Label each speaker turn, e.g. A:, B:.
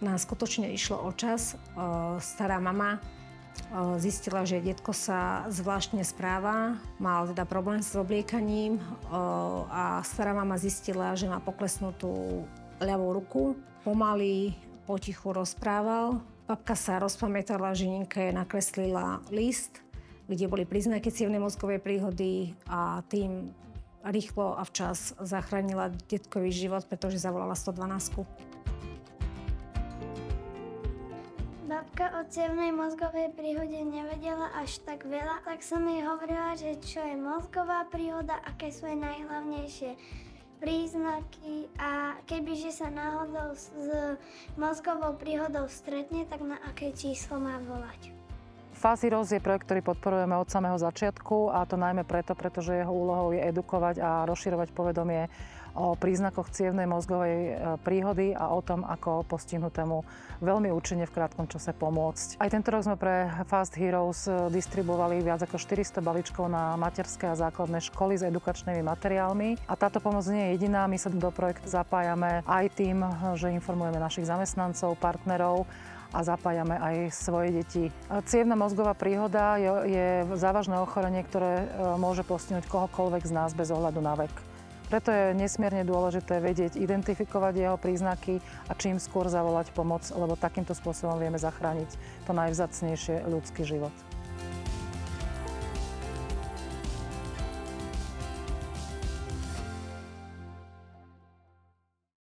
A: Nám skutočne išlo o čas. Stará mama zistila, že detko sa zvláštne správa, mal teda problém s obliekaním a stará mama zistila, že má poklesnutú ľavú ruku. Pomaly, potichu rozprával. Babka sa rozpamätala, že Ninke nakreslila list, kde boli príznaky cievnej mozgovej príhody a tým rýchlo a včas zachránila detkový život, pretože zavolala 112.
B: Babka o cievnej mozgovej príhode nevedela až tak veľa, tak som jej hovorila, že čo je mozgová príhoda, aké sú jej najhlavnejšie príznaky a kebyže sa náhodou s mozgovou príhodou stretne, tak na aké číslo má volať.
C: Fast Heroes je projekt, ktorý podporujeme od samého začiatku a to najmä preto, pretože jeho úlohou je edukovať a rozširovať povedomie o príznakoch cievnej mozgovej príhody a o tom, ako postihnutému veľmi účinne v krátkom čase pomôcť. Aj tento rok sme pre Fast Heroes distribuovali viac ako 400 balíčkov na materské a základné školy s edukačnými materiálmi. A táto pomoc nie je jediná, my sa do projektu zapájame aj tým, že informujeme našich zamestnancov, partnerov a zapájame aj svoje deti. Cievna mozgová príhoda je závažné ochorenie, ktoré môže postihnúť kohokoľvek z nás bez ohľadu na vek. Preto je nesmierne dôležité vedieť, identifikovať jeho príznaky a čím skôr zavolať pomoc, lebo takýmto spôsobom vieme zachrániť to najvzácnejšie ľudský život.